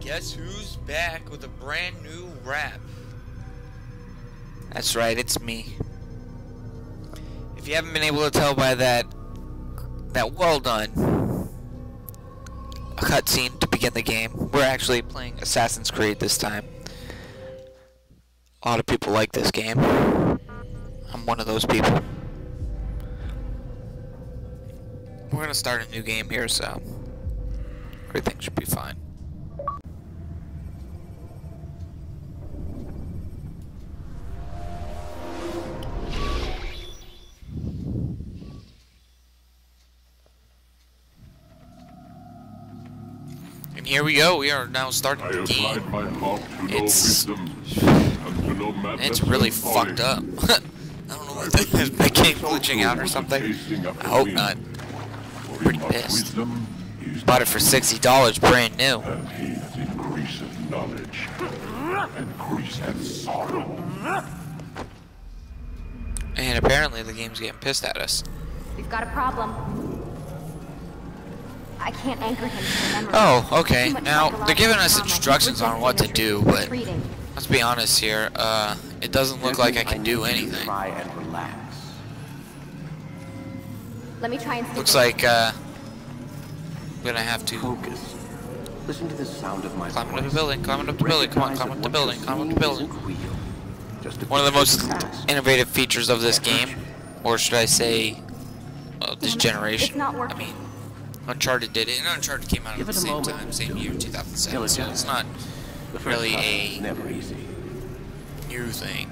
Guess who's back with a brand new rap? That's right, it's me. If you haven't been able to tell by that well done a cutscene to begin the game, we're actually playing Assassin's Creed this time. A lot of people like this game. I'm one of those people. We're gonna start a new game here, so everything should be fine. And here we go, we are now starting the game. It's really fucked up. I don't know what that is, my game glitching out or something. I hope not. I'm pretty pissed. Bought it for $60 brand new. And apparently the game's getting pissed at us. We've got a problem. I can't anchor him to the memory. Oh, okay. Now, they're giving us instructions on what to do, but let's be honest here. It doesn't look like I can do anything. Try and relax. Let me try and looks like, I'm gonna have to focus. Listen to the sound of my voice. Climbing up the building, climbing up the building, come on, climb up the building, climb up the building. One of the most innovative features of this game, or should I say, this generation. I mean, Uncharted did it, and Uncharted came out at the same time, same year, 2007, so it's not really a new thing.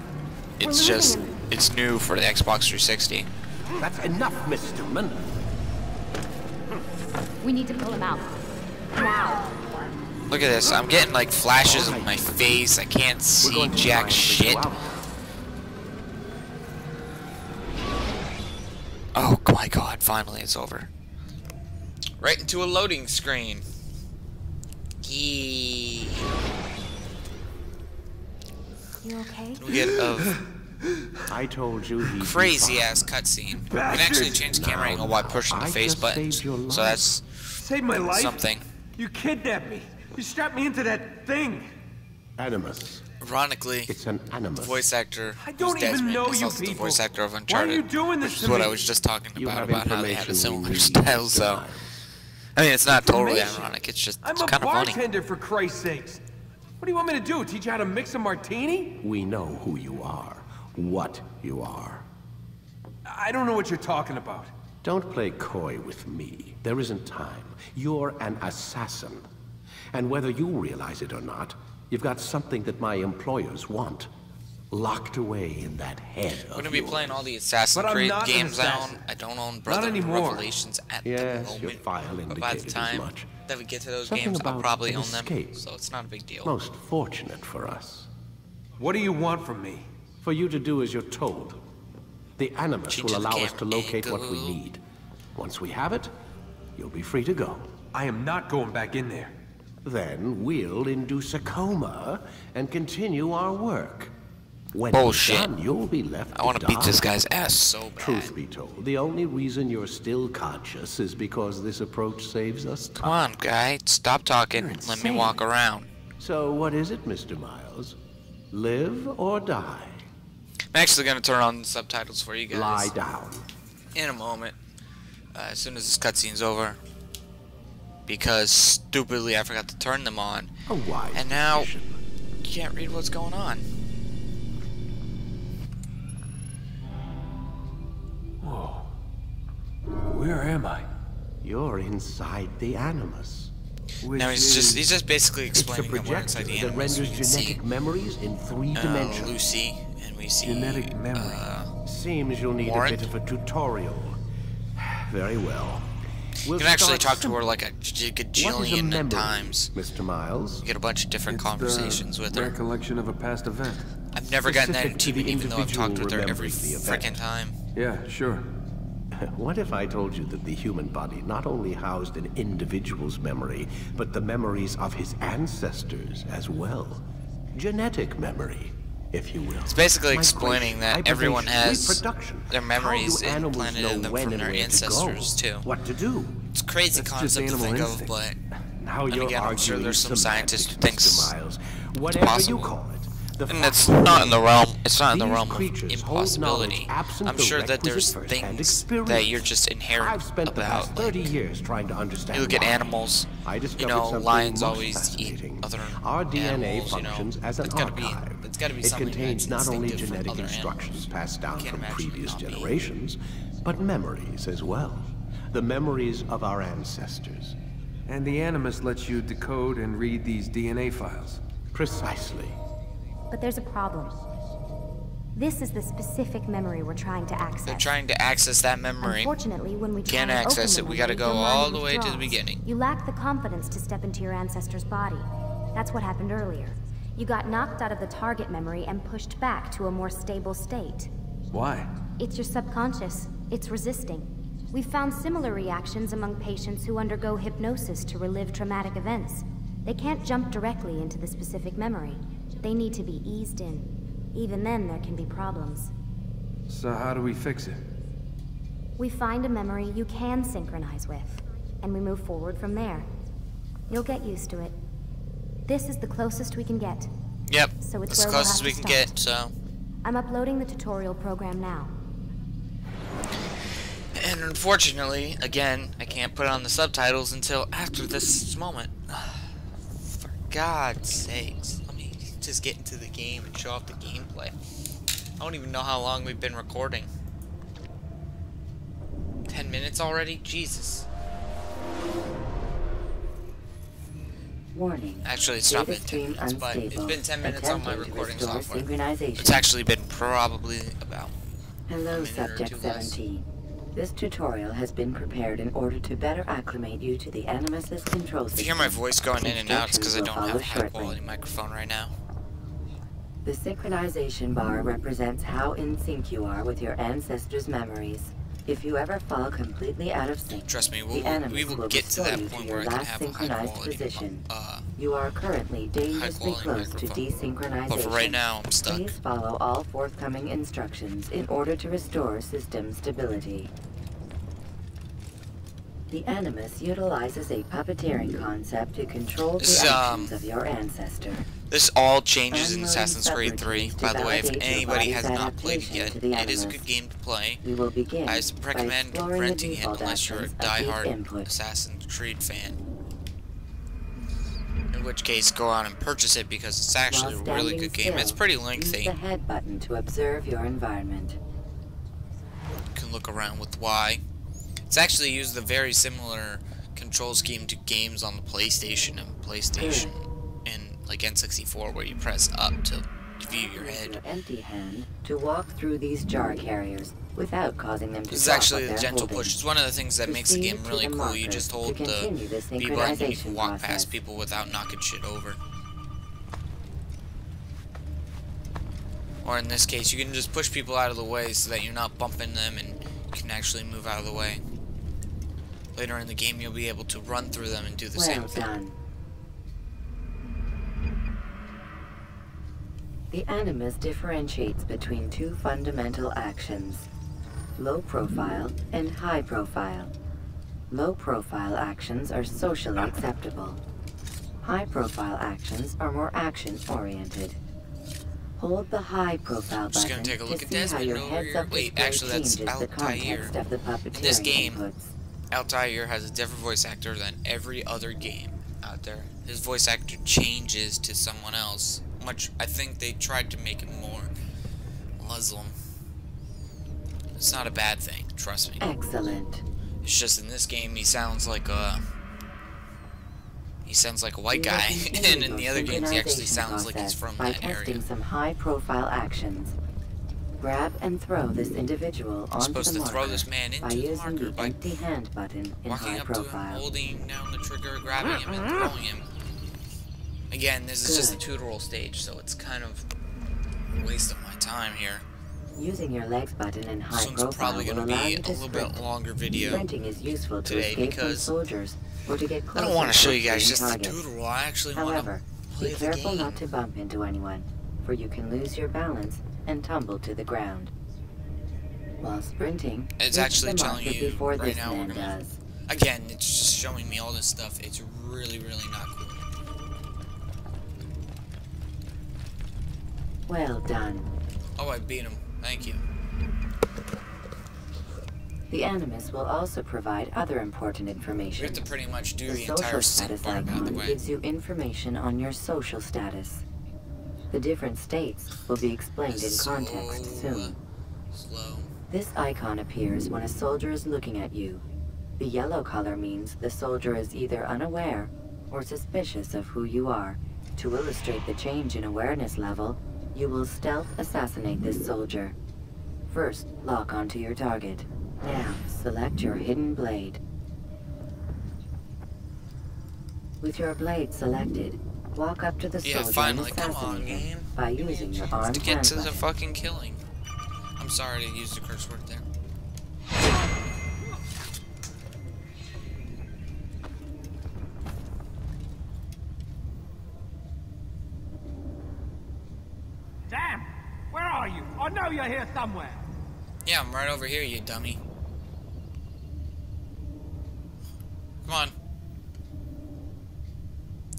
It's just, it's new for the Xbox 360. That's enough, Miss Stillman. We need to pull him out. Now. Look at this, I'm getting like flashes of my face, I can't see jack shit. Oh my god, finally it's over. Right into a loading screen. Yee. You okay? We get a I told you crazy ass cutscene. You can actually change the camera angle while pushing the face buttons. So that's saved my life. Something. You kidnapped me. You strapped me into that thing. Animus. Ironically, it's an animus. The voice actor I don't even know you people. The voice actor of Uncharted. Why are you doing this which to is what me? I was just talking about how they had a similar style. So, I mean, it's not totally ironic. It's just kind of funny. I'm a bartender, for Christ's sakes. What do you want me to do? Teach you how to mix a martini? We know who you are, what you are. I don't know what you're talking about. Don't play coy with me. There isn't time. You're an assassin. And whether you realize it or not, you've got something that my employers want. Locked away in that head of I'm gonna be playing all the Assassin's Creed games I own. I don't own Brotherhood Revelations at the moment. Your file but by the time that we get to those games, I'll probably own them. So it's not a big deal. Most fortunate for us. What do you want from me? For you to do as you're told. The Animus will allow us to locate what we need. Once we have it, you'll be free to go. I am not going back in there. Then we'll induce a coma and continue our work. When Bullshit. we're done, you'll be left I want to beat this guy's ass so bad. Truth be told, the only reason you're still conscious is because this approach saves us time. Come on, guy. Stop talking. You're Let me insane. walk around. So what is it, Mr. Miles? Live or die? I'm actually going to turn on the subtitles for you guys. Lie down. In a moment. As soon as this cutscene's over. Because stupidly I forgot to turn them on. A wise And now decision. you can't read what's going on. Whoa. Where am I? You're inside the Animus. Which Now he's just basically It's a explaining that we're projector inside the that Animus. We renders can see genetic memories in 3 dimensions. Lucy, and we see Genetic memory. Seems you'll need Warrant? a bit of a tutorial. Very well. You We'll can actually start talk to her simple. like a What is a gajillion memory, times. Mr. Miles? You get a bunch of different conversations with her. Recollection of a past event. I've never gotten that Specific to into the even though I've talked with her individual every remembering the event. frickin' time. Yeah, sure. What if I told you that the human body not only housed an individual's memory, but the memories of his ancestors as well? Genetic memory, if you will. It's basically Migration, explaining that hibernation, everyone has reproduction. their memories How do animals implanted know in them when from and their where to ancestors go? too. What to do? It's a crazy That's just concept to animal think instinct. of, but Now and you're again, I'm sure arguing there's some scientist who semantics, thinks Mr. Miles. Whatever possible. you call it. The and fact that's remains, not in the realm. It's not in the these realm of creatures hold knowledge impossibility. absent I'm the sure that there's requisite first-hand things experience. that you're just I've inherent spent the past about. 30 Like, years trying to understand you look at why. animals. I discovered You know, something lions most always eat fascinating. other Our DNA animals. functions You know, as an it's gotta archive. It's got to be It something contains that's not only instinctive from genetic other instructions animals. passed down Can't from imagine it previous not being. generations, but memories as well. The memories of our ancestors. And the Animus lets you decode and read these DNA files. Precisely. But there's a problem. This is the specific memory we're trying to access. They're trying to access that memory. Unfortunately, when we try Can't and access open it, the we gotta memory, go your all mind the way to the withdraws. beginning. You lack the confidence to step into your ancestor's body. That's what happened earlier. You got knocked out of the target memory and pushed back to a more stable state. Why? It's your subconscious. It's resisting. We've found similar reactions among patients who undergo hypnosis to relive traumatic events. They can't jump directly into the specific memory. They need to be eased in. Even then, there can be problems. So how do we fix it? We find a memory you can synchronize with, and we move forward from there. You'll get used to it. This is the closest we can get. Yep, So it's as where we'll close as have we to can start. get, so. I'm uploading the tutorial program now. And unfortunately, again, I can't put on the subtitles until after this moment. For God's sakes, let me just get into the game and show off the gameplay. I don't even know how long we've been recording. 10 minutes already? Jesus. Warning. Actually, it's not Data been 10 stream minutes, but it's unstable. been 10 minutes on my Attempting to recording restore software. synchronization. It's actually been probably about Hello, a minute or Subject two less. 17. This tutorial has been prepared in order to better acclimate you to the Animus's control If system. you hear my voice going in and out, it's because I don't have a high Instructions will follow quality shortly. microphone right now. The synchronization bar represents how in sync you are with your ancestors' memories. If you ever fall completely out of sync, Trust me, the we Animus will get to restore that you point your where I can last have a high synchronized quality, position. high You are currently dangerously quality close to microphone. desynchronization. But for right now, I'm stuck. Please follow all forthcoming instructions in order to restore system stability. The Animus utilizes a puppeteering concept to control This the is, actions of your ancestor. This all changes in Unloading Assassin's Creed 3. subroutines to By the way, if validate your anybody body's has not played it adaptation yet, to the it is a Animus. good game to play. We will begin I by recommend exploring renting the it default unless you're a actions of each diehard input. Assassin's Creed fan. In which case, go out and purchase it because it's actually a While really standing good game. It's still, pretty use lengthy. the head button to observe your environment. You can look around with Y. It's actually used a very similar control scheme to games on the PlayStation and like N64 where you press up to view your Use head. your empty hand to walk through these jar carriers without causing them to This is drop actually what the they're gentle holding. push. It's one of the things that makes the Proceed game to really the cool. You marker just to hold the continue the B button and you synchronization can walk process. past people without knocking shit over. Or in this case, you can just push people out of the way so that you're not bumping them and you can actually move out of the way. Later in the game, you'll be able to run through them and do the same Well thing. done. The Animus differentiates between two fundamental actions: low profile and high profile. Low profile actions are socially acceptable. High profile actions are more action oriented. Hold the high profile Just button gonna take a look to at see how Desmond your over heads here. up Wait, display actually that's changes the context Altair. of the In puppeteering this game, inputs. Altair has a different voice actor than every other game out there. His voice actor changes to someone else. I think they tried to make him more Muslim. It's not a bad thing, trust me. Excellent. It's just in this game he sounds like a white guy, and in the other games he actually sounds like he's from by that area. testing some high-profile actions. Grab and throw this individual onto Supposed the to throw marker this man by into the using marker the by empty hand button in walking high up to him, profile. holding down the trigger, grabbing him, and throwing him. Again, this is just a tutorial stage, so it's kind of a waste of my time here. Using your legs button in high This one's profile probably will going to allow be you a to little bit sprint. longer video Sprinting is useful to today escape from because soldiers or to get I closer don't want to show you to guys shooting just the targets. tutorial. I actually want However, to play be the careful game. not to bump into anyone, for you can lose your balance and tumble to the ground. While sprinting, It's reach actually the telling marker you before right this now man we're gonna. does. Again, it's just showing me all this stuff. It's really, really not cool. Well done. Oh, I beat him. Thank you. The Animus will also provide other important We information. have to pretty much do The the entire social status part, by the icon way. gives you information on your social status. The different states will be explained in context soon. Slow. This icon appears when a soldier is looking at you. The yellow color means the soldier is either unaware or suspicious of who you are. To illustrate the change in awareness level, you will stealth assassinate this soldier. First, lock onto your target. Now, select your hidden blade. With your blade selected, walk up to the soldier and finally, come on, assassinate him game. by using your arm To get hand to the button. fucking killing. I'm sorry to use the curse word there. Damn! Where are you? I know you're here somewhere. Yeah, I'm right over here, you dummy. Come on.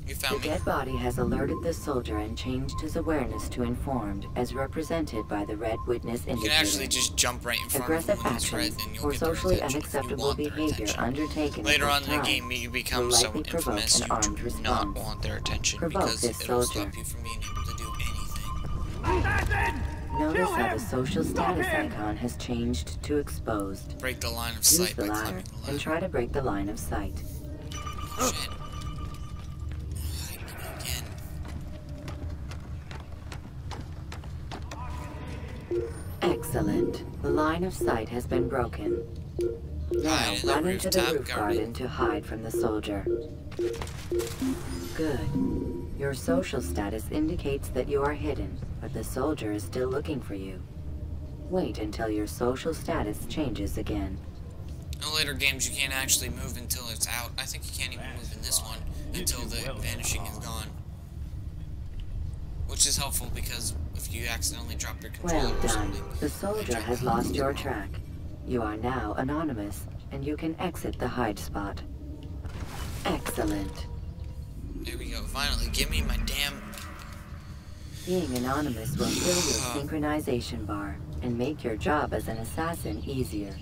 You The found me. dead body has alerted the soldier and changed his awareness to informed, as represented by the red witness You indicator. can actually just jump right in front Aggressive of them when it's red, actions and you'll or get their socially attention if you unacceptable want their behavior attention. undertaken Later at on this in the time game, you become will so likely provoke infamous an you armed do not response. want their attention Provoke because this it'll soldier. stop you from being able to do anything. Assassin! Notice Kill how him! the social Stop status him! icon has changed to exposed. Break the line of Use sight the by ladder climbing the and ladder. try to break the line of sight. Shit. Again. Excellent. The line of sight has been broken. Now Hide in the run into the rooftop roof garden to hide from the soldier. Good. Your social status indicates that you are hidden, but the soldier is still looking for you. Wait until your social status changes again. In later games, you can't actually move until it's out. I think you can't even move in this one until the vanishing is gone. Which is helpful because if you accidentally drop your controller Well or done. something... The soldier has lost your track. You are now anonymous, and you can exit the hide spot. Excellent. There we go. Finally, give me my damn... Being anonymous will fill your synchronization bar and make your job as an assassin easier.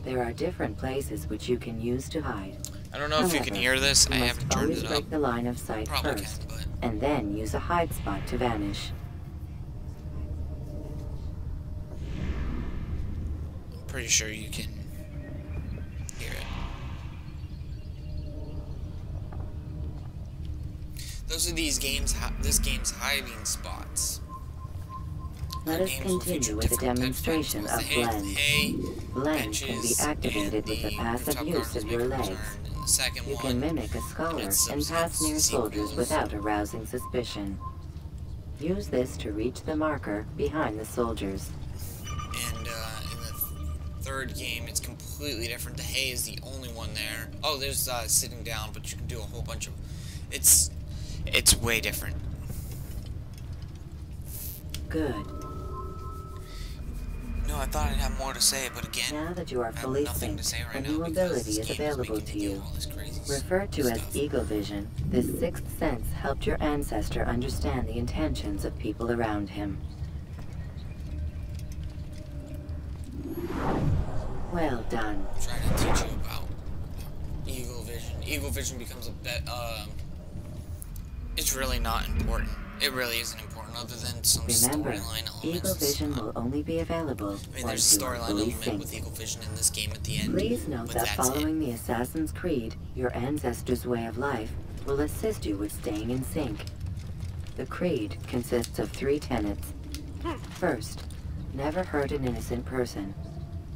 There are different places which you can use to hide. I don't know if you can hear this. I You haven't must turned always it up. break the line of sight Probably first, can, but... and then use a hide spot to vanish. I'm pretty sure you can hear it. Those are this game's hiding spots. Let us Games will feature continue with a different types demonstration animals. of The blend. hay, Blend can be benches, activated and with the passive rooftop use gardens of make your a legs. return. And the second You one, can mimic a scholar it's and pass near soldiers sequels. without arousing suspicion. Use this to reach the marker behind the soldiers. and in the third game, it's completely different. The hay is the only one there. Oh, there's sitting down, but you can do a whole bunch of... It's way different. Good. No, I thought I'd have more to say, but again, Now that you are I have fully nothing to synced, say a right new now because ability this is game is available making to me do you. all this crazy Referred to as stuff. Eagle Vision, this sixth sense helped your ancestor understand the intentions of people around him. Well done. I'm trying to teach you about Eagle Vision. Eagle Vision becomes a bit, it's really not important. It really isn't important other than some Remember, storyline elements. Eagle Vision will only be available I mean, once there's a you are storyline fully element with synced. Eagle Vision in this game at the end. Please note but that that's following the Assassin's Creed, your ancestor's way of life will assist you with staying in sync. The Creed consists of 3 tenets. First, never hurt an innocent person.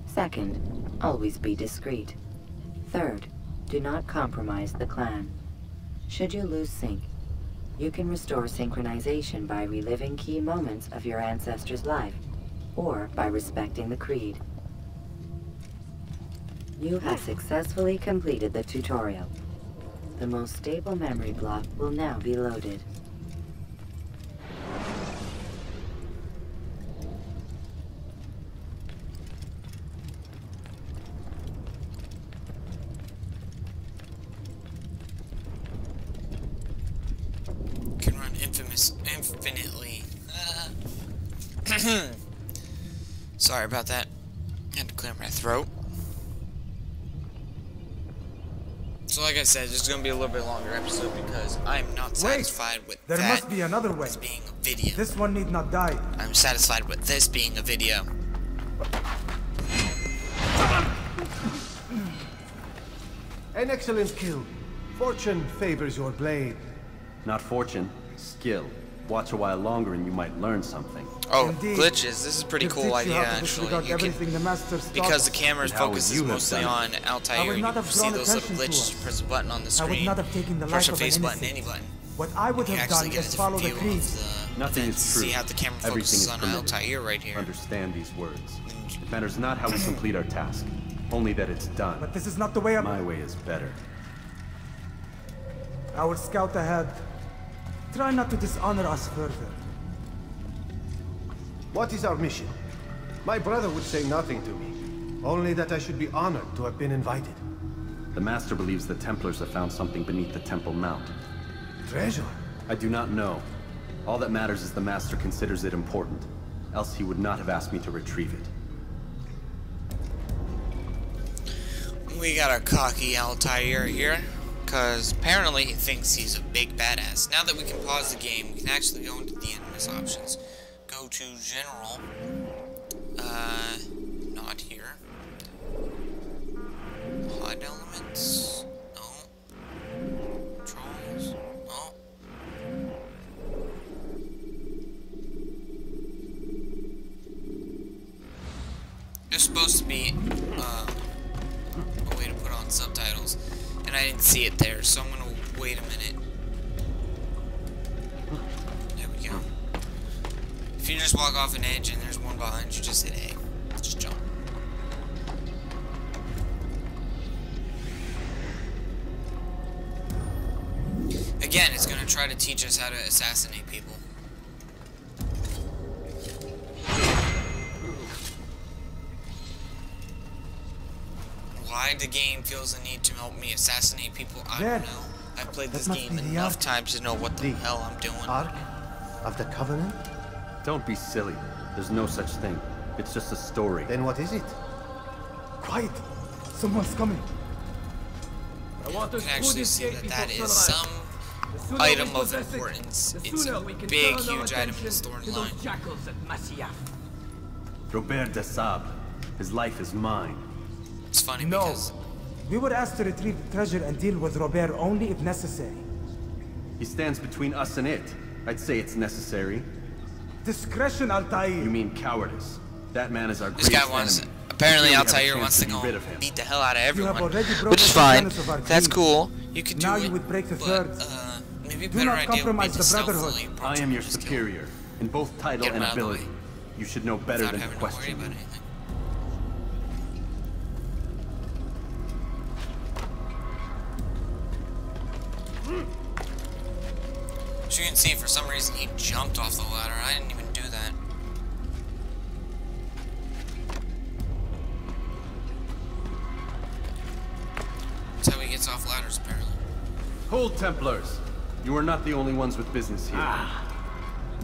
Second, always be discreet. Third, do not compromise the clan. Should you lose sync, you can restore synchronization by reliving key moments of your ancestor's life, or by respecting the Creed. You have successfully completed the tutorial. The most stable memory block will now be loaded. Can run infinitely. Sorry about that. Had to clear my throat. So like I said, this is going to be a little bit longer episode because I'm not satisfied with There that must be another way. as being a video. This one need not die. I'm satisfied with this being a video. An excellent kill. Fortune favors your blade. Not fortune, skill. Watch a while longer and you might learn something. Oh, Indeed. glitches. This is a pretty To cool teach you idea, how to actually. disregard You can, everything the master taught because the us. camera's And how would focus is you have mostly done on I Altair. would You not can have see drawn those little attention to glitches. us. You press a button on the I would screen. not have taken the Press life a of an face button, innocent. any button. What I would You have actually done get is a follow different the view creed. of the Nothing events. is true. See how the camera Everything focuses is on permitted. Altair right here. Understand these words. It matters not how we complete our task, only that it's done. But this is not the way My way is better. I will scout ahead. Try not to dishonor us further. What is our mission? My brother would say nothing to me. Only that I should be honored to have been invited. The Master believes the Templars have found something beneath the Temple Mount. Treasure? I do not know. All that matters is the Master considers it important. Else he would not have asked me to retrieve it. We got a cocky Altair here, because apparently he thinks he's a big badass. Now that we can pause the game, we can actually go into the enemies options. Go to General. Not here. HUD elements. No. Controls. No. There's supposed to be a way to put on subtitles, and I didn't see it there, so I'm gonna wait a minute. There we go. If you just walk off an edge and there's one behind you, just hit A. Just jump. Again, it's gonna try to teach us how to assassinate people. Why the game feels the need to help me assassinate people, I don't know. I've played this game enough times to know what the hell I'm doing. Ark of the Covenant? Don't be silly. There's no such thing. It's just a story. Then what is it? Quiet! Someone's coming. You can actually see that that is some item of importance. It's a big, huge item in the storyline. Robert de Sable. His life is mine. It's funny No. because We were asked to retrieve the treasure and deal with Robert only if necessary. He stands between us and it. I'd say it's necessary. Discretion, Altair. You mean cowardice. That man is our this greatest guy wants, enemy. apparently We have a Altair chance wants to be go rid of him. beat the hell out of You everyone, have already broken which is the fine. tenets of our That's creed. cool. You can do Now it. you would break the but, third. maybe a Do better not idea would be compromise to the Brotherhood. stealthily approach I am him your and just kill him superior, in both title Get him and out of the ability. way. You should know better without than to having to worry question about me. anything. As you can see, for some reason he jumped off the ladder. I didn't even do that. Hold, Templars. You are not the only ones with business here. Ah.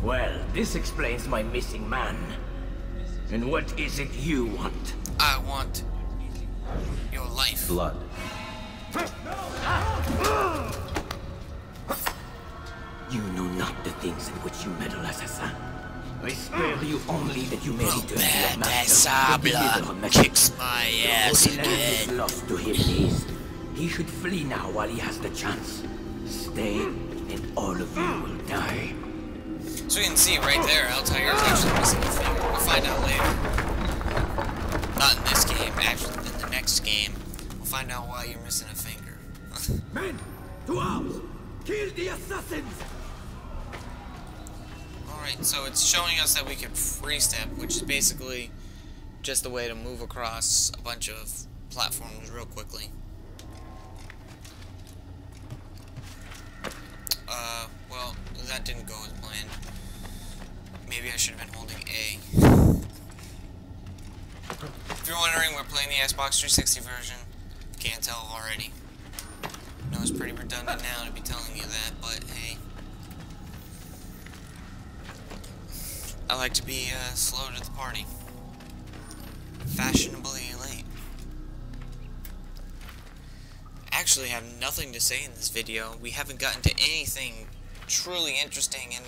Well, this explains my missing man. And what is it you want? I want your life. Blood. You know not the things in which you meddle, assassin. I spare you only that you may return to your master. Kicks my ass The land is again. lost to him is. He should flee now while he has the chance. Stay, and all of you will die. So you can see right there, Altair is actually missing a finger. We'll find out later. Not in this game, actually in the next game. We'll find out why you're missing a finger. Men, to arms! Kill the assassins! Alright, so it's showing us that we can free step, which is basically just a way to move across a bunch of platforms real quickly. Well, that didn't go as planned. Maybe I should have been holding A. If you're wondering, we're playing the Xbox 360 version. Can't tell already. No, it's pretty redundant now to be telling you that, but hey. I like to be slow to the party. Fashionably late. Actually, I have nothing to say in this video. We haven't gotten to anything truly interesting, and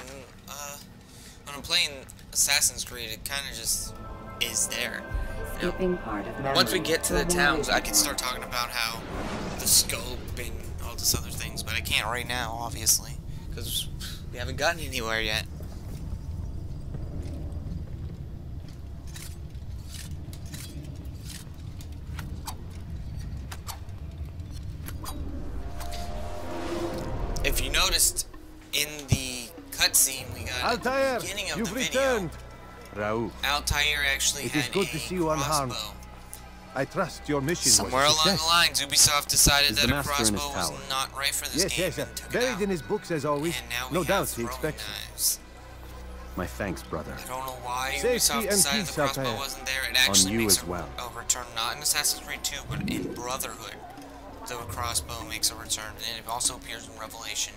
when I'm playing Assassin's Creed, it kind of just is there. Skipping part of memory. Once we get to the towns, I can start talking about how the scope and all this other things, but I can't right now, obviously, because we haven't gotten anywhere yet. If you noticed in the cutscene we got Altair, at the beginning of you've the video, returned. Raoul, Altair actually it had is good to see you unharmed. crossbow. I trust your mission Somewhere was a along success. the lines, Ubisoft decided Is that the a master in his crossbow was tower? not right for this Yes, game yes, and took it buried out. in his books as always. And now we No have doubt he throwing expects. knives. My thanks, brother. I don't know why Safety Ubisoft and decided peace, the crossbow Altair. wasn't there. It actually On you makes as well. a return, not in Assassin's Creed 2, but in Brotherhood. The crossbow makes a return, and it also appears in Revelation.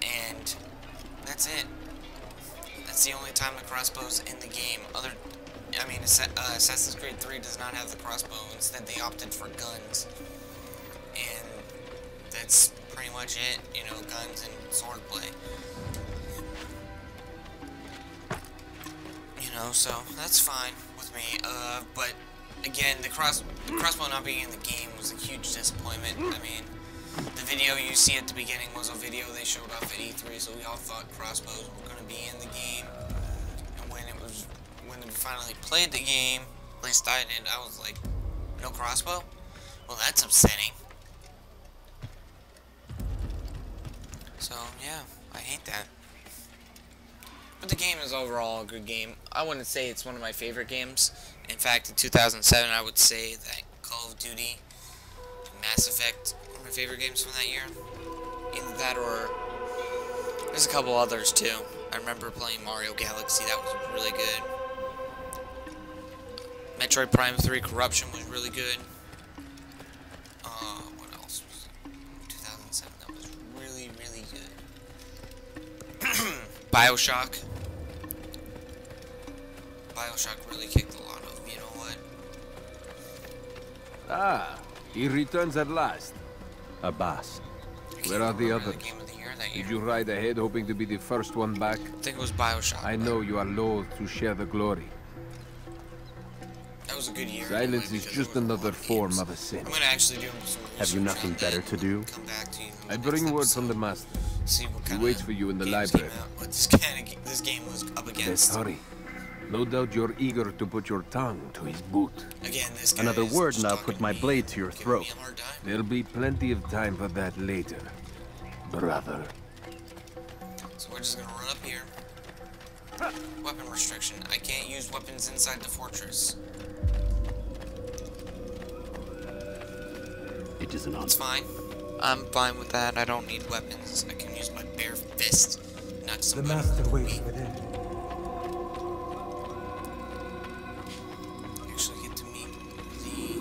And that's it. That's the only time the crossbow's in the game. Assassin's Creed 3 does not have the crossbow. Instead, they opted for guns. And that's pretty much it. You know, guns and swordplay. You know, so that's fine with me. But again, the crossbow not being in the game was a huge disappointment. I mean, the video you see at the beginning was a video they showed off at E3, so we all thought crossbows were going to be in the game. And when we finally played the game, at least I did, I was like, no crossbow? Well, that's upsetting. So, yeah, I hate that. But the game is overall a good game. I wouldn't say it's one of my favorite games. In fact, in 2007, I would say that Call of Duty, Mass Effect were my favorite games from that year. Either that or there's a couple others too. I remember playing Mario Galaxy. That was really good. Metroid Prime 3 Corruption was really good. What else was it? 2007. That was really, really good. BioShock. BioShock really kicked a lot of, you know what? Ah, he returns at last. Abbas. Where are the Really others? Game of the Year that year. Did you ride ahead hoping to be the first one back? I think it was BioShock. I know you are loath to share the glory. That was a good year. Silence anyway, is because just there were a lot another of form games. of a sin. I'm gonna actually do some Have you research nothing on better that to do? and come back to you in the I next bring word episode. from the master. See what He kind waits of for you in the games library. came out, what this game was up Let's against. hurry. No doubt you're eager to put your tongue to his boot. Again, this guy Another is word just and I'll talking put to my me, blade to your giving throat. me a hard time. There'll be plenty of time for that later, brother. So we're just gonna run up here. Weapon restriction. I can't use weapons inside the fortress. It is an It's fine. I'm fine with that. I don't need weapons. I can use my bare fist, not The somebody. master waits within. Actually get to meet the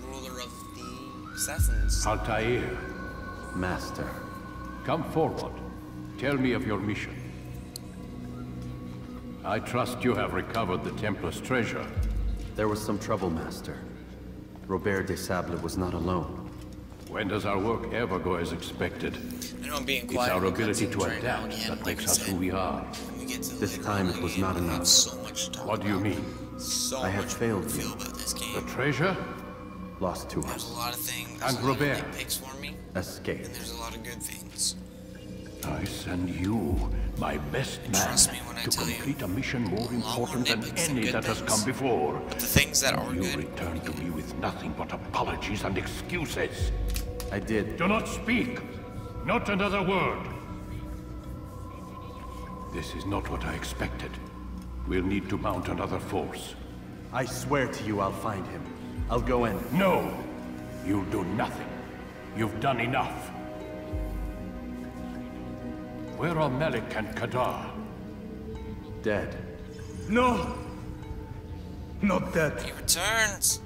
ruler of the assassins. Altair, Master. Come forward. Tell me of your mission. I trust you have recovered the Templar's treasure. There was some trouble, Master. Robert de Sable was not alone. When does our work ever go as expected? I know I'm being It's quiet. our ability to adapt that makes us who we are. This time it was not enough. What do you mean? I have failed you. The treasure? Lost to There's us. a lot of things. And Robert? Picks for me, Escaped. and there's a lot of good things. I send you, my best man, Trust me when I to tell you, complete a mission more important than nitpicks than any good that has things. come before. But the things that are You good, return to me with nothing but apologies and excuses. I did. Do not speak. Not another word. This is not what I expected. We'll need to mount another force. I swear to you I'll find him. I'll go in. No! You'll do nothing. You've done enough. Where are Malik and Kadar? Dead. No! Not dead. he returns.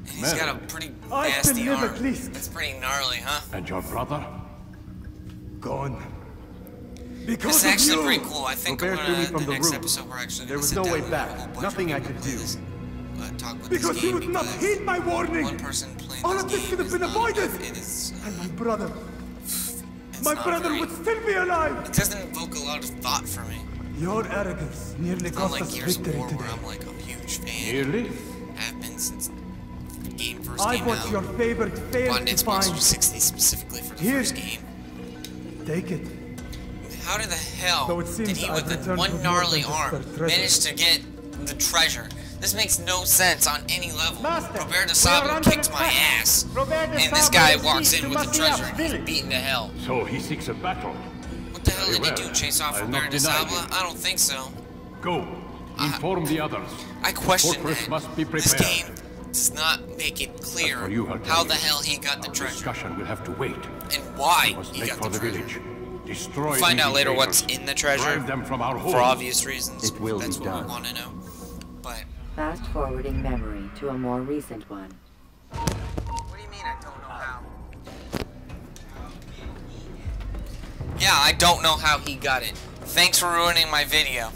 And he's Man. got a pretty I can nasty live arm. at least. That's pretty gnarly, huh? And your brother? Gone. This Because is of actually you! pretty cool. I think Robert I'm threw me gonna, from the the next room. episode we're actually There gonna was sit no down way with back. a whole bunch of Nothing I people could and play do. this, talk with Because this you game would not because heed my warning! one person playing All this of this game could have is been not avoided! enough. It is, And my brother, it's my not brother very, would still be alive! it doesn't evoke a lot of thought for me. Your arrogance nearly It's not cost like us Gears of victory War today. where I'm like a huge fan. Nearly? Have been since the game first I came bought out. your favorite fail Bought an to Xbox find. 360 specifically for the Here. first game. Take it. How did the hell Though it seems did he, I've with the returned one with more gnarly than just arm, the treasure. manage to get the treasure? This makes no sense on any level. Master, Robert de we are Sable under kicked my attack. ass, Robert de and this Sable guy is walks beat in to with the Mastiaf's treasure and he's village. beaten to hell. So he seeks a battle. What the hell Very did he well. do? Chase off I'll Robert not de deny Sable? it. I don't think so. Go. Inform the others. I question Fortress that. must be This prepared. game does not make it clear For you, I'll tell how you. the hell he got the Our treasure discussion will have to wait. and why We must he make got for the the treasure. village. Destroy We'll find these out later what's invaders. in the treasure Drive them from our for homes. obvious reasons. It will That's be what done. we want to know. But Fast forwarding memory to a more recent one. what do you mean I don't know how? Yeah, I don't know how he got it. Thanks for ruining my video.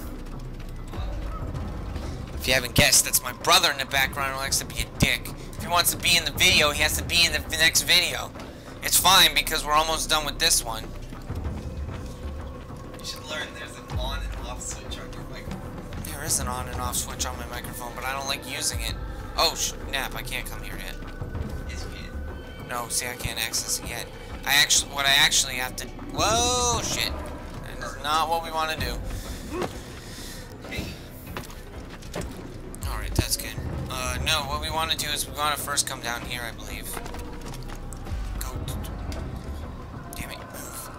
If you haven't guessed, that's my brother in the background who likes to be a dick. If he wants to be in the video, he has to be in the next video. It's fine because we're almost done with this one. You should learn there's an on and off switch on your microphone. There is an on and off switch on my microphone, but I don't like using it. Oh, snap, I can't come here yet. Yes, you can. No, see, I can't access it yet. What I actually have to... Whoa, shit. That is not what we want to do. Alright, that's good. No, what we want to do is we want to first come down here, I believe. Go. Damn it, move.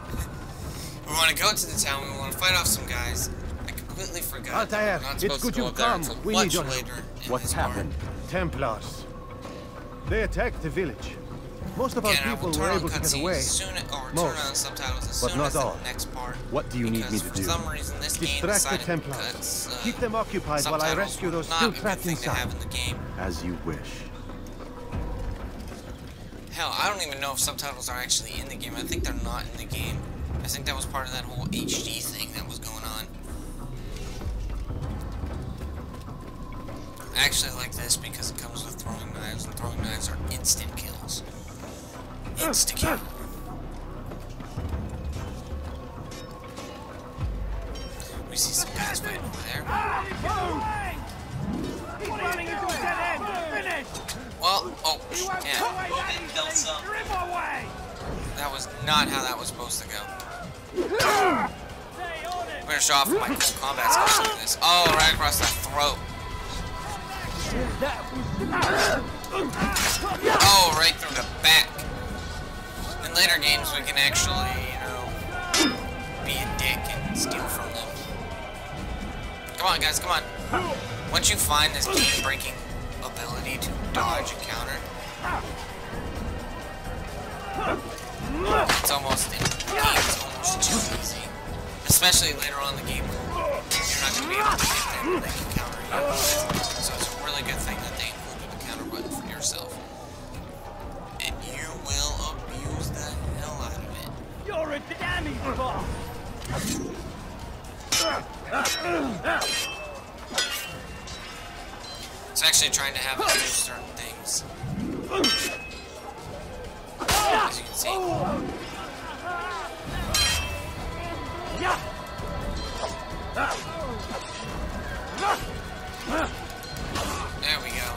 We want to go to the town, we want to fight off some guys. I completely forgot. Altair, We're not it's supposed good to go you've up there come. until We much need your help. later in What's this part. happened? Templars. They attacked the village. Most of our Again, I will people turn were on able to get cutscenes away. as soon as, or turn Most, on subtitles as but soon not as the all. next part. What do you need me Because to for do? some reason this game Distract the decided Templars. cuts, Keep them occupied while I subtitles rescue were those not still a good trapped thing to inside. have in the game. As you wish. Hell, I don't even know if subtitles are actually in the game. I think they're not in the game. I think that was part of that whole HD thing that was going on. I actually like this because it comes with throwing knives, and throwing knives are instant kills. Insta kill. We see some guys fighting over there. He's running into a dead end! Finish! Well, oh, He won't yeah. come away that easily! You're in my way! That was not how that was supposed to go. Stay on it! I'm gonna show off my cool combat skills like this. Oh, right across the throat. Oh, right through the back. In later games, we can actually, you know, be a dick and steal from them. Come on, guys, come on. Once you find this game-breaking ability to dodge and counter, it's almost too easy. Especially later on in the game, you're not going to be able to get them when they can counter you. So it's a really good thing that they included a counter button for yourself. And you will abuse the You're a damage ball. It's actually trying to have us do certain things. As you can see. There we go.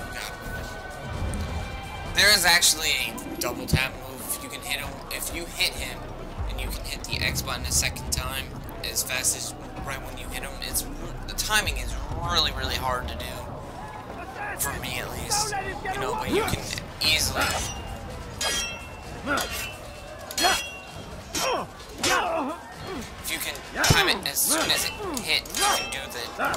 There is actually a double tap move. You can hit him. If you hit him and you can hit the X button a second time as fast as right when you hit him, the timing is really, really hard to do. For me at least. You know, but you can easily. If you can time it as soon as it hit, you can do the tap.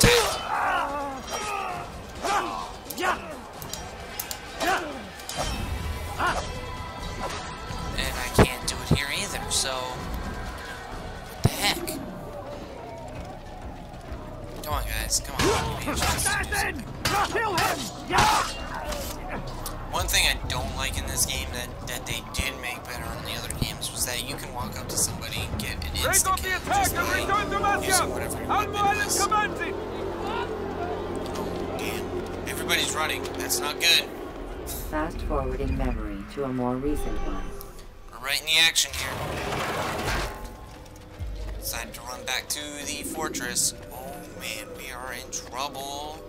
And I can't do it here either, so what the heck? Come on guys, come on. Assassin! Kill him! One thing I don't like in this game that they did make better in the other games was that you can walk up to somebody and get an instant kill just by using whatever your weapon is. Oh, damn. Everybody's running. That's not good. Fast forwarding memory to a more recent one. We're right in the action here. Decided to run back to the fortress. Oh man, we are in trouble.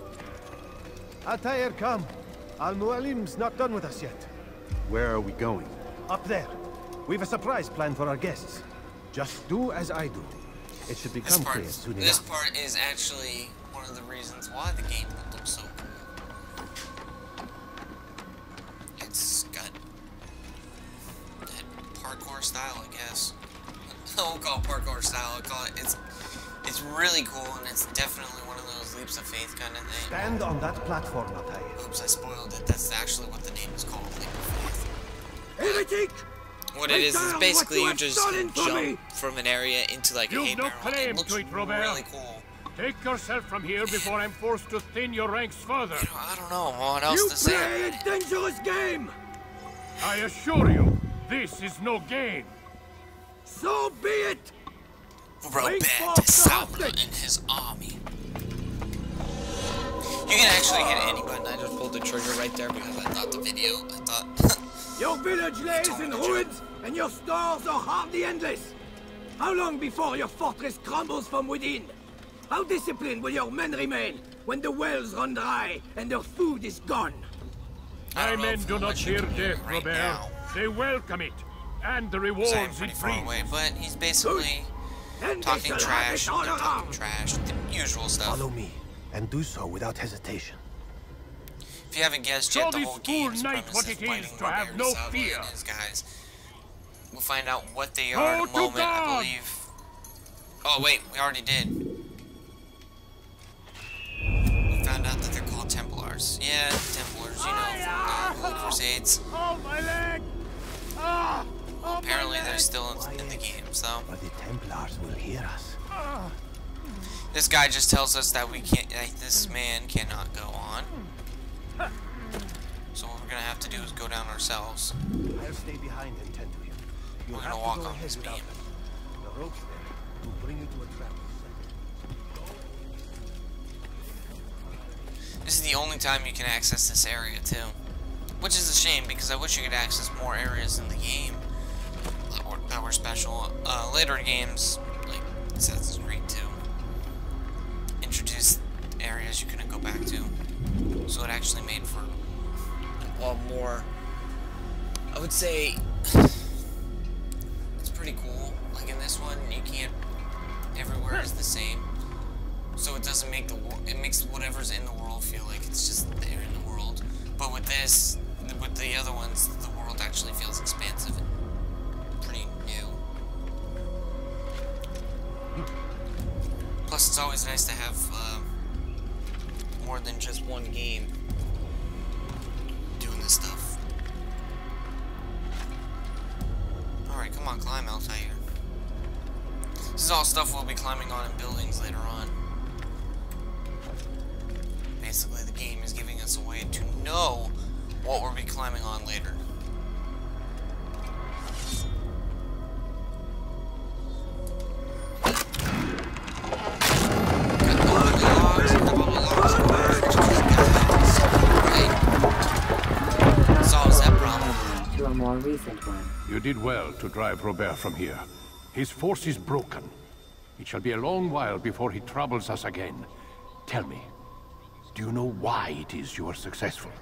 Altair, come. Al-Mualim's not done with us yet. Where are we going? Up there. We've a surprise planned for our guests. Just do as I do. It should become clear soon enough. This part is actually one of the reasons why the game looks so cool. It's got that parkour style, I guess. I won't call it parkour style. I call it. It's really cool, and it's definitely one of those leaps of faith kind of thing. Stand on that platform, Altair. Oops, I spoiled it. That's actually what the name is called, leap of faith. Heretic! What it is basically you just jump from an area into like a hay barrel. It looks really cool. Take yourself from here before I'm forced to thin your ranks further. You know, I don't know what else to say. You play a dangerous game. I assure you, this is no game. So be it. Robert Saula and his army. You can actually hit any button. I just pulled the trigger right there because I thought the video. I thought. Your village lays in ruins, and your stores are hardly endless. How long before your fortress crumbles from within? How disciplined will your men remain when the wells run dry and their food is gone? My men do not fear death, Robert. They welcome it, and the rewards it brings. Away, but he's basically talking trash, the usual stuff. Follow me, and do so without hesitation. If you haven't guessed yet, the whole game's premise is fighting Robert Saula and his guys. We'll find out what they are in a moment, I believe. Oh wait, we already did. We found out that they're called Templars. Yeah, Templars, you know, from the Holy Crusades. Oh, my leg! Ah! Well, apparently they're still in the game, so. But the Templars will hear us. This guy just tells us that we can't, this man cannot go on. So what we're gonna have to do is go down ourselves. I'll stay behind and tend to him. We're gonna walk on this beam. The ropes there will bring you to a trap. This is the only time you can access this area too, which is a shame because I wish you could access more areas in the game that were special. Later games, like Assassin's Creed 2, introduced areas you couldn't go back to, so it actually made for a lot more. I would say it's pretty cool. Like in this one, you can't. Everywhere is the same. So it doesn't make it makes whatever's in the world feel like it's just there in the world. But with this, with the other ones, the world actually feels expansive and pretty new. Plus, it's always nice to have more than just one game doing this stuff. Alright, come on, climb, Altair. This is all stuff we'll be climbing on in buildings later on. Basically, the game is giving us a way to know what we'll be climbing on later. recent one. You did well to drive Robert from here. His force is broken. It shall be a long while before he troubles us again. Tell me, do you know why it is you are successful?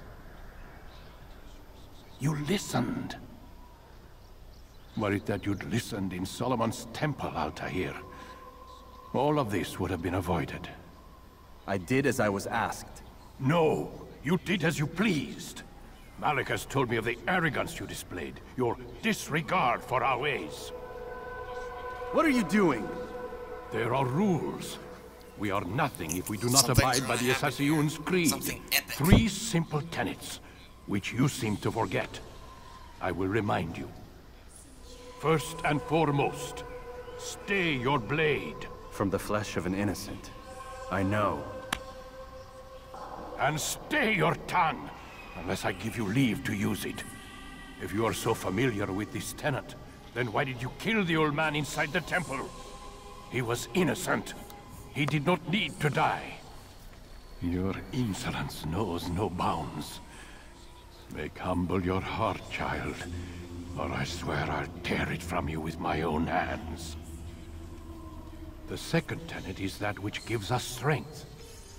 You listened. Were it that you'd listened in Solomon's temple, Altair, all of this would have been avoided. I did as I was asked. No, you did as you pleased. Malik has told me of the arrogance you displayed, your disregard for our ways. What are you doing? There are rules. We are nothing if we do not abide by the Assassin's Creed. 3 simple tenets, which you seem to forget. I will remind you. First and foremost, stay your blade. From the flesh of an innocent. I know. And stay your tongue, unless I give you leave to use it. If you are so familiar with this tenet, then why did you kill the old man inside the temple? He was innocent. He did not need to die. Your insolence knows no bounds. Make humble your heart, child, or I swear I'll tear it from you with my own hands. The second tenet is that which gives us strength.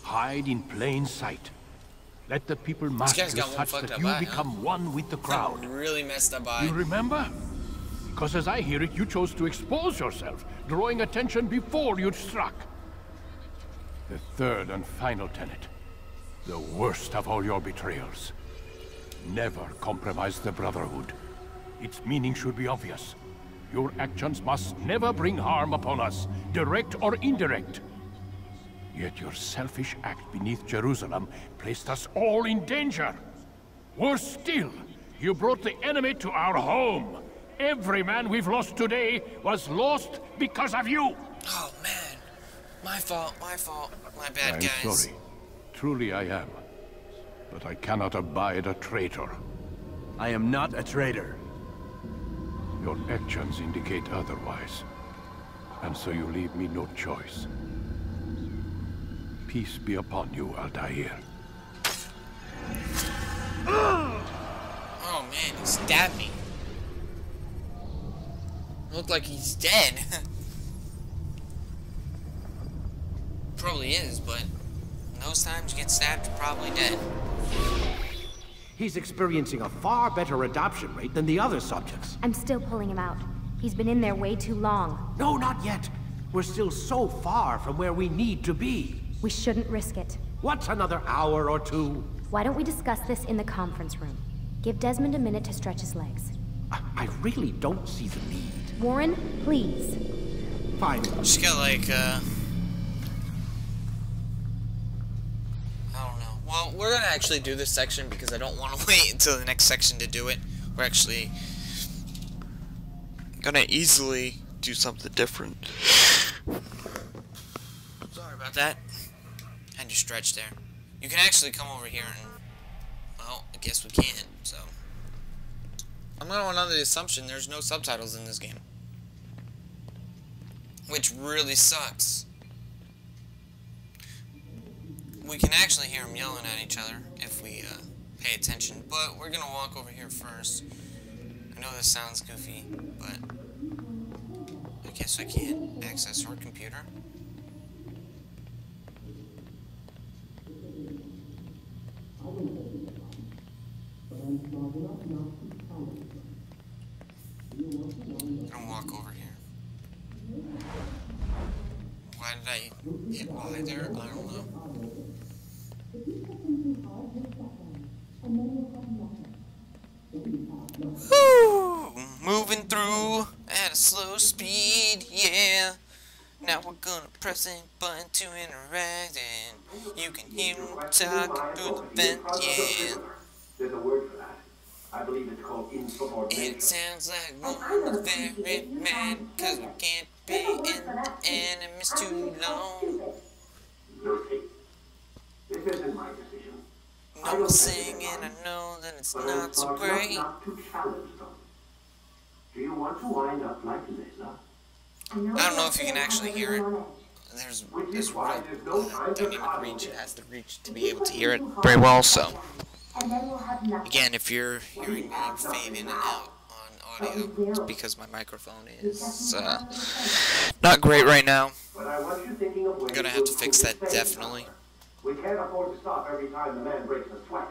Hide in plain sight. Let the people master you such that you become one with the crowd. Really messed up eye. You remember? Because as I hear it, you chose to expose yourself, drawing attention before you'd struck. The third and final tenet. The worst of all your betrayals. Never compromise the Brotherhood. Its meaning should be obvious. Your actions must never bring harm upon us, direct or indirect. Yet your selfish act beneath Jerusalem placed us all in danger. Worse still, you brought the enemy to our home. Every man we've lost today was lost because of you. Oh man, my fault, my bad, guys. I'm sorry. Truly I am. But I cannot abide a traitor. I am not a traitor. Your actions indicate otherwise. And so you leave me no choice. Peace be upon you, Altair. Oh man, he stabbed me. Looked like he's dead. Probably is, but in those times you get stabbed, you're probably dead. He's experiencing a far better adoption rate than the other subjects. I'm still pulling him out. He's been in there way too long. No, not yet. We're still so far from where we need to be. We shouldn't risk it. What's another hour or two? Why don't we discuss this in the conference room? Give Desmond a minute to stretch his legs. I really don't see the need. Warren, please. Fine. Just got like, I don't know. Well, we're gonna actually do this section because I don't want to wait until the next section to do it. We're actually gonna easily do something different. Sorry about that. Had to stretch there. You can actually come over here and, well, I guess we can't, so. I'm going under the assumption there's no subtitles in this game. Which really sucks. We can actually hear them yelling at each other if we pay attention, but we're going to walk over here first. I know this sounds goofy, but I guess I can't access her computer. I'm gonna walk over here. Why did I hit Y there? I don't know. Woo! Moving through at a slow speed, yeah. Now we're gonna press a button to interact, and you can hear me talking through the vent, yeah. There's a word for that. I believe it's called insubordination. It sounds like one is very mad, cause we can't be in the enemies too long. Lucy, this isn't my decision. No more singing, I know that it's not so great. Not to challenge them. Do you want to wind up like Lisa? I don't know if you can actually hear it. There's real dynamic reach. It has the reach to be able to hear it very well, so. Again, if you're hearing me fade in and out on audio. It's because my microphone is not great right now. But I want you thinking of ways I'm gonna have to fix that definitely. We can't afford to stop every time the man breaks a sweat.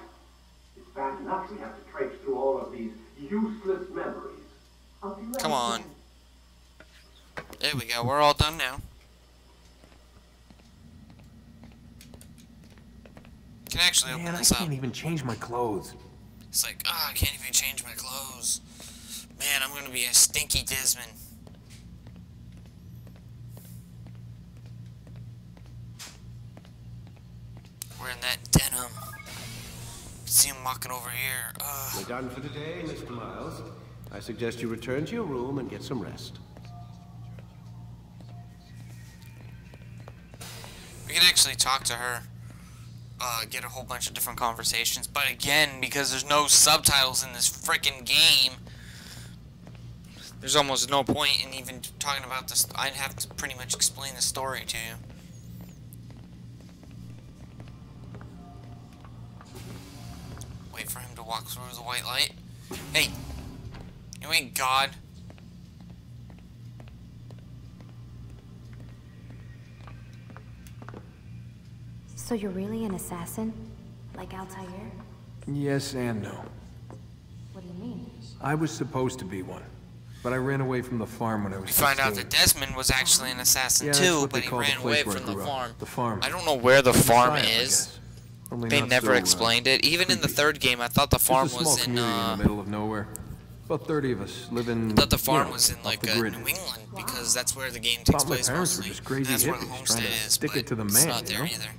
It's bad enough we have to traipse through all of these useless memories. Come on. There we go. We're all done now. Can I actually open this up? I can't even change my clothes. It's like, I can't even change my clothes. Man, I'm gonna be a stinky Desmond. Wearing that denim. See him walking over here. We're done for the day, Mr. Miles. I suggest you return to your room and get some rest. We could actually talk to her. Get a whole bunch of different conversations. But again, because there's no subtitles in this frickin' game, there's almost no point in even talking about this. I'd have to pretty much explain the story to you. Wait for him to walk through the white light. Hey, you ain't God. So you're really an assassin? Like Altair? Yes and no. What do you mean? I was supposed to be one, but I ran away from the farm when I was 16. We find out that Desmond was actually an assassin too, but he ran away from the farm. The farm. I don't know where the farm is. Only They not never so, explained it. Even in the third game, I thought the farm it's a small was in community in the middle of nowhere. About 30 of us live in. I thought the farm you know, was in like New England because that's where the game takes place My parents were mostly. just crazy That's where the hippies homestead trying to is, stick but it to the man. it's not you there know? either.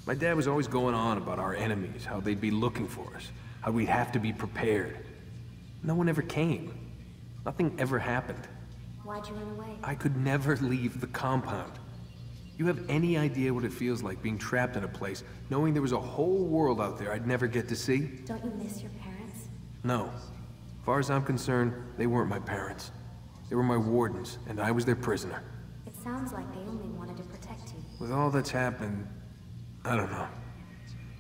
My dad was always going on about our enemies, how they'd be looking for us, how we'd have to be prepared. No one ever came. Nothing ever happened. Why'd you run away? I could never leave the compound. You have any idea what it feels like being trapped in a place, knowing there was a whole world out there I'd never get to see? Don't you miss your parents? No. As far as I'm concerned, they weren't my parents. They were my wardens, and I was their prisoner. It sounds like they only wanted to protect you. With all that's happened, I don't know.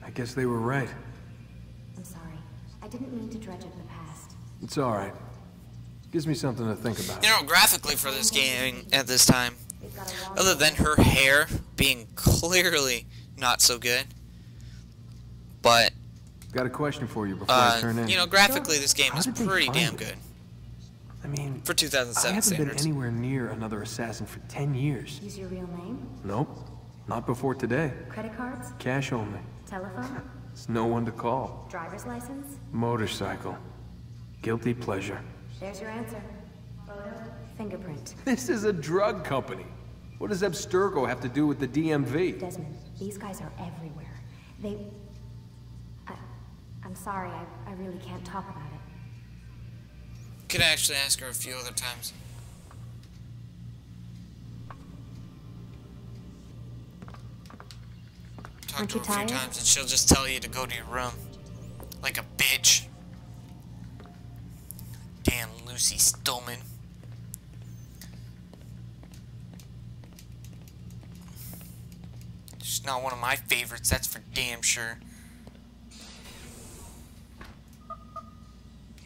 I guess they were right. I'm sorry. I didn't mean to dredge up the past. It's alright. Gives me something to think about. You know, graphically for this game at this time, other than her hair being clearly not so good, but got a question for you before I turn in. you know, graphically this game is pretty damn good. I mean, for 2007 I haven't standards. been anywhere near another assassin for 10 years. Use your real name? Nope. Not before today. Credit cards? Cash only. Telephone? There's no one to call. Driver's license? Motorcycle. Guilty pleasure. There's your answer. Photo? Fingerprint. This is a drug company. What does Abstergo have to do with the DMV? Desmond, these guys are everywhere. I'm sorry, I really can't talk about it. Could I actually ask her a few other times? Talk to her a few times and she'll just tell you to go to your room. Like a bitch. Damn Lucy Stillman. She's not one of my favorites, that's for damn sure.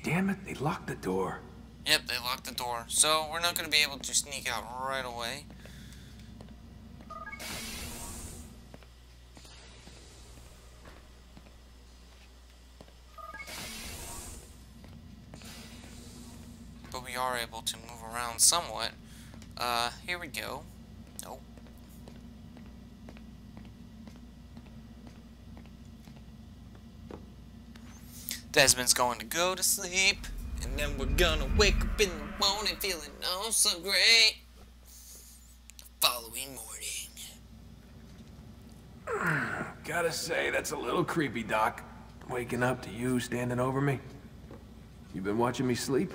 Damn it, they locked the door. Yep, they locked the door. So we're not going to be able to sneak out right away. But we are able to move around somewhat. Here we go. Nope. Desmond's going to go to sleep, and then we're gonna wake up in the morning feeling oh so great. The following morning. Gotta say, that's a little creepy, Doc. Waking up to you standing over me. You been watching me sleep?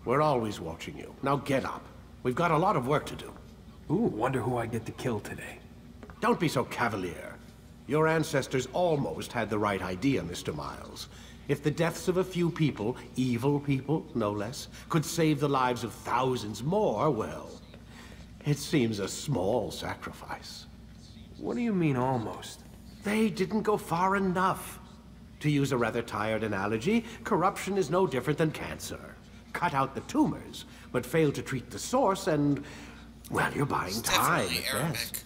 We're always watching you. Now get up. We've got a lot of work to do. Ooh, wonder who I get to kill today. Don't be so cavalier. Your ancestors almost had the right idea, Mr. Miles. If the deaths of a few people, evil people, no less, could save the lives of thousands more, well, it seems a small sacrifice. What do you mean, almost? They didn't go far enough. To use a rather tired analogy, corruption is no different than cancer. cut out the tumors, but fail to treat the source and, well, you're buying time at best.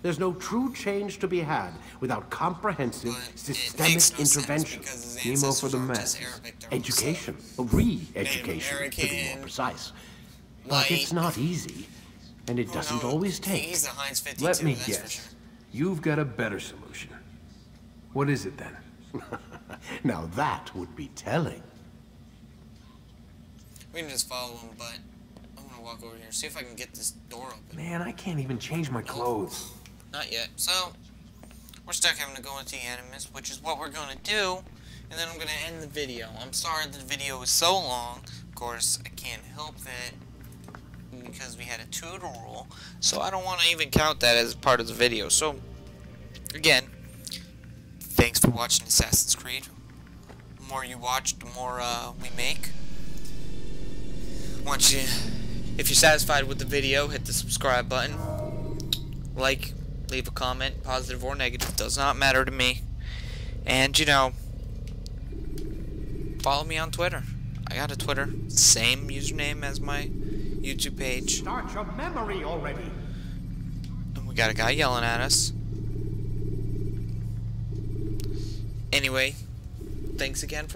There's no true change to be had without comprehensive, systemic intervention. Chemo for the masses. Education, re-education, to be more precise. But it's not easy, and it doesn't always take. Let me guess. You've got a better solution. What is it then? Now that would be telling. We can just follow him, but I'm gonna walk over here, see if I can get this door open. Man, I can't even change my clothes. Not yet. So, we're stuck having to go into the Animus, which is what we're gonna do, and then I'm gonna end the video. I'm sorry the video was so long. Of course, I can't help it because we had a tutor rule, so I don't want to even count that as part of the video. So, again, thanks for watching Assassin's Creed. The more you watch, the more we make. If you're satisfied with the video, hit the subscribe button. Like, leave a comment, positive or negative, does not matter to me. And, you know, follow me on Twitter. I got a Twitter, same username as my YouTube page. Start your memory already. And we got a guy yelling at us. Anyway, thanks again for